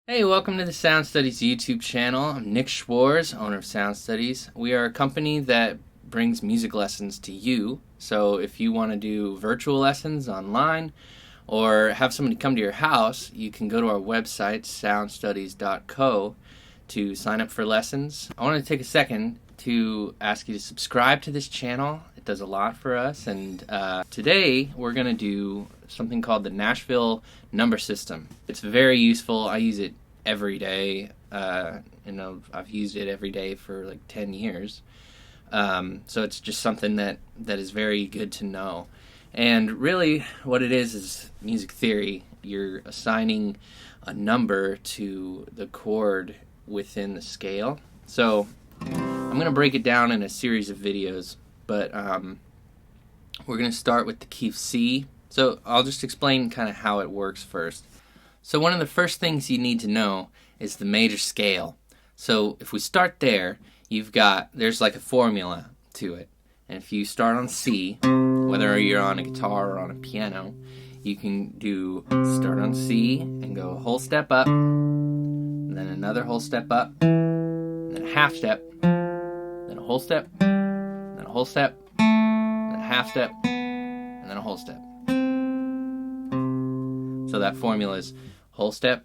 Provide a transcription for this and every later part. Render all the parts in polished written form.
Hey, welcome to the Sound Studies YouTube channel. I'm Nick Schwartz, owner of Sound Studies. We are a company that brings music lessons to you. So if you want to do virtual lessons online or have somebody come to your house, you can go to our website, soundstudies.co, to sign up for lessons. I want to take a second to ask you to subscribe to this channel. It does a lot for us. And today we're going to do something called the Nashville number system. It's very useful. I use it every day. I've used it every day for like 10 years. So it's just something that is very good to know. And really what it is music theory. You're assigning a number to the chord within the scale. So I'm going to break it down in a series of videos, but we're going to start with the key of C. So I'll just explain kind of how it works first. So one of the first things you need to know is the major scale. So if we start there, there's like a formula to it. And if you start on C, whether you're on a guitar or on a piano, you can start on C and go a whole step up, and then another whole step up, and then a half step, then a whole step, then a whole step, then a half step, and then a whole step. So that formula is whole step,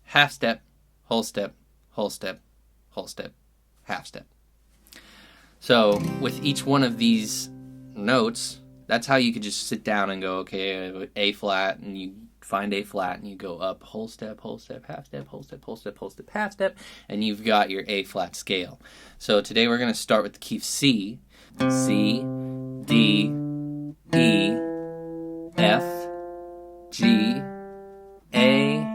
half step, whole step, whole step, whole step, half step. So with each one of these notes, that's how you could just sit down and go, okay, I have A flat, and you find A flat, and you go up whole step, half step, whole step, whole step, whole step, half step, and you've got your A flat scale. So today we're going to start with the key of C. C, D, E, F, G, A,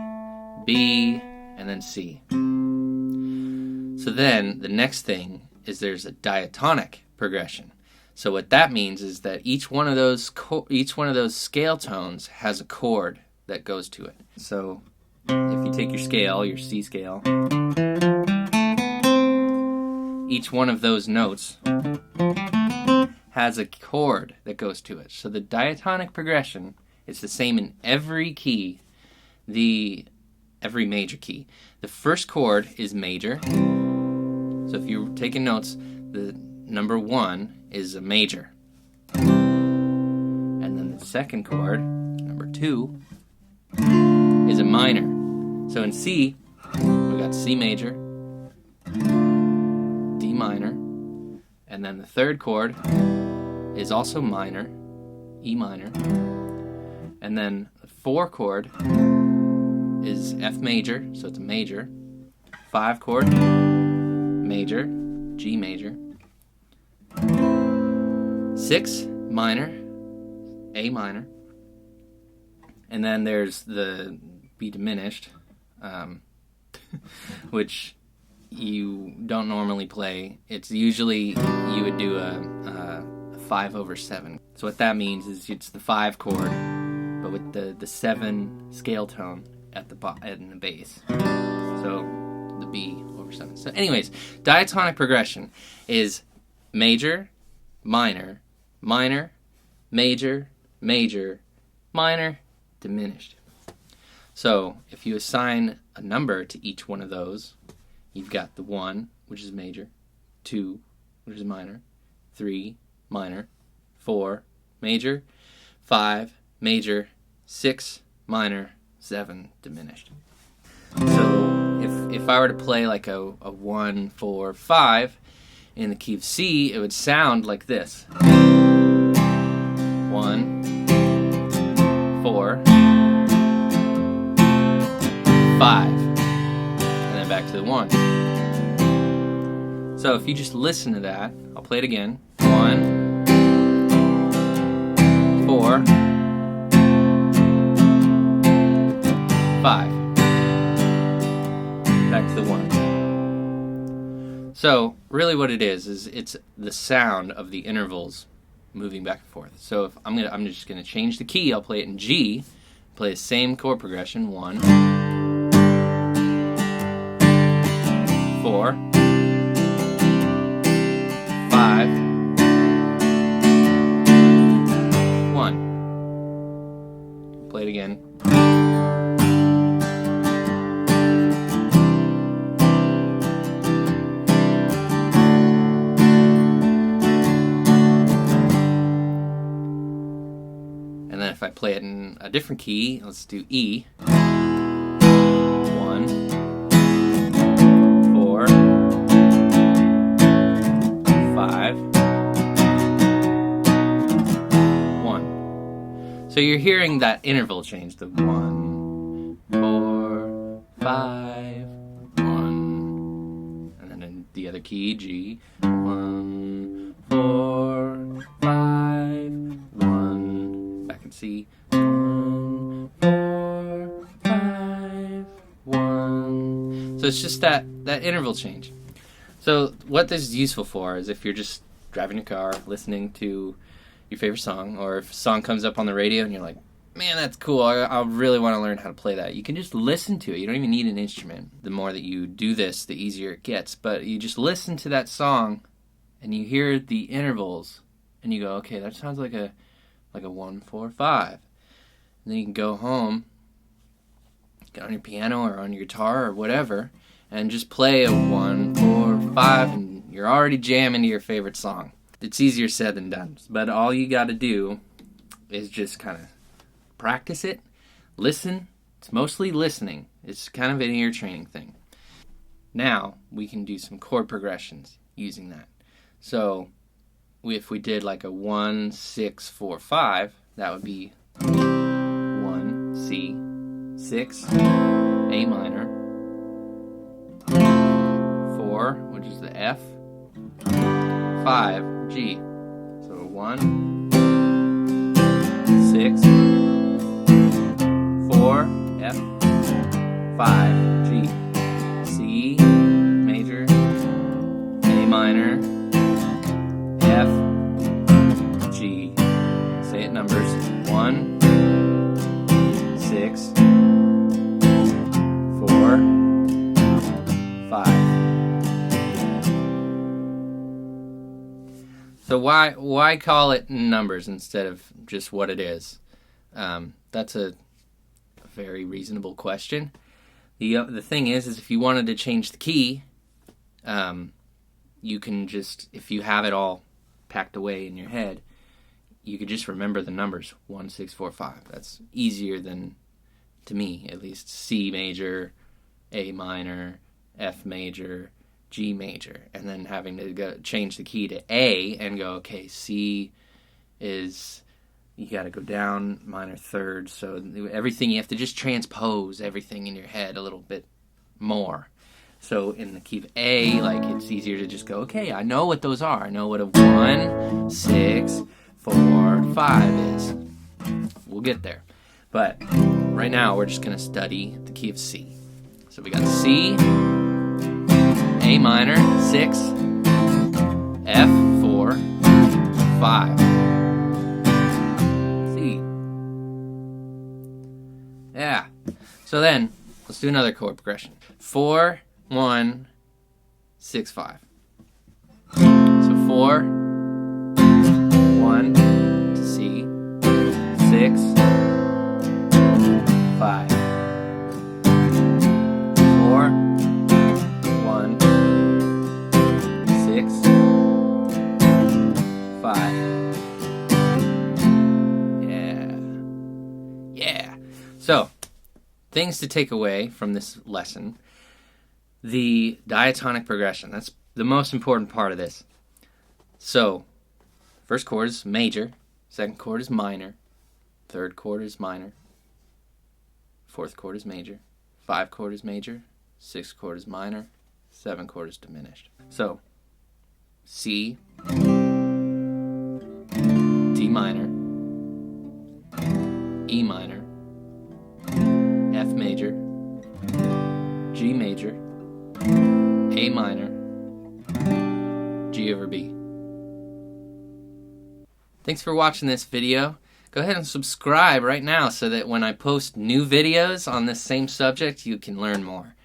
B, and then C. So then the next thing is there's a diatonic progression. So what that means is that each one of those scale tones has a chord that goes to it. So if you take your scale, your C scale, each one of those notes has a chord that goes to it. So the diatonic progression is the same in every key, every major key. The first chord is major. So if you're taking notes, the number 1 is a major. And then the second chord, number 2, is a minor. So in C, we got C major, D minor, and then the third chord is also minor, E minor, and then the 4 chord is F major, so it's a major, 5 chord, major, G major, 6 minor, A minor, and then there's the B diminished, which you don't normally play. It's usually you would do a 5/7. So what that means is it's the 5 chord, but with the 7 scale tone in the bass. So the B/7. So anyways, diatonic progression is major, minor, minor, major, major, minor, diminished. So if you assign a number to each one of those, you've got the 1, which is major, 2, which is minor, 3, minor, 4, major, 5, major, 6, minor, 7, diminished. So if I were to play like a 1, 4, 5 in the key of C, it would sound like this. 1, 4, 5, and then back to the 1. So if you just listen to that, I'll play it again. 1, 4, 5. Back to the 1. So really what it is it's the sound of the intervals moving back and forth. So if I'm just gonna change the key. I'll play it in G, play the same chord progression. 1, 4, 5, 1. Play it again. different key, let's do E. 1, 4, 5, 1. So you're hearing that interval change, the 1, 4, 5, 1. And then in the other key, G. 1, 4, 5, 1. Back in C. 1, 4, 5, 1. So it's just that interval change. So what this is useful for is if you're just driving your car, listening to your favorite song, or if a song comes up on the radio and you're like, man, that's cool, I really want to learn how to play that. You can just listen to it. You don't even need an instrument. The more that you do this, the easier it gets. But you just listen to that song and you hear the intervals and you go, okay, that sounds like a 1, 4, 5. And then you can go home, get on your piano or on your guitar or whatever, and just play a 1, 4, 5, and you're already jamming to your favorite song. It's easier said than done, but all you got to do is just kind of practice it, listen. It's mostly listening. It's kind of an ear training thing. Now we can do some chord progressions using that. So if we did like a 1, 6, 4, 5, that would be 1, C, 6, A minor, 4, which is the F, 5, G. So 1, 6, 4, F, 5, G, C, major, A minor, F, G. Say it numbers. 1, 6, 4, 5. So why call it numbers instead of just what it is? That's a very reasonable question. The thing is if you wanted to change the key, you can just, if you have it all packed away in your head, you could just remember the numbers 1, 6, 4, 5. That's easier than, to me at least, C major, A minor, F major, G major, and then having to change the key to A and go, okay, C is, you got to go down minor third, so everything, you have to just transpose everything in your head a little bit more. So in the key of A, like, it's easier to just go, okay, I know what those are. I know what a 1, 6, 4, 5 is. We'll get there. But right now we're just going to study the key of C. So we got C, A minor, 6, F, 4, 5. C. Yeah. So then, let's do another chord progression. 4, 1, 6, 5. So 4, 1 to C, 6, 5. 4, 1, 6, 5. Yeah. So, things to take away from this lesson. The diatonic progression. That's the most important part of this. So, first chord is major, second chord is minor, third chord is minor, fourth chord is major, 5 chord is major, 6 chord is minor, 7 chord is diminished. So, C, D minor, E minor, F major, G major, A minor, G over B. Thanks for watching this video. Go ahead and subscribe right now so that when I post new videos on this same subject, you can learn more.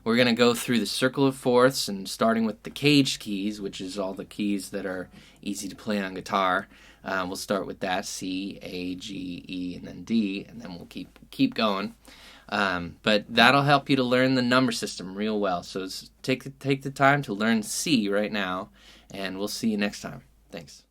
We're going to go through the circle of fourths, and starting with the caged keys, which is all the keys that are easy to play on guitar. We'll start with that, C, A, G, E, and then D, and then we'll keep going. But that'll help you to learn the number system real well. So take the time to learn C right now, and we'll see you next time. Thanks.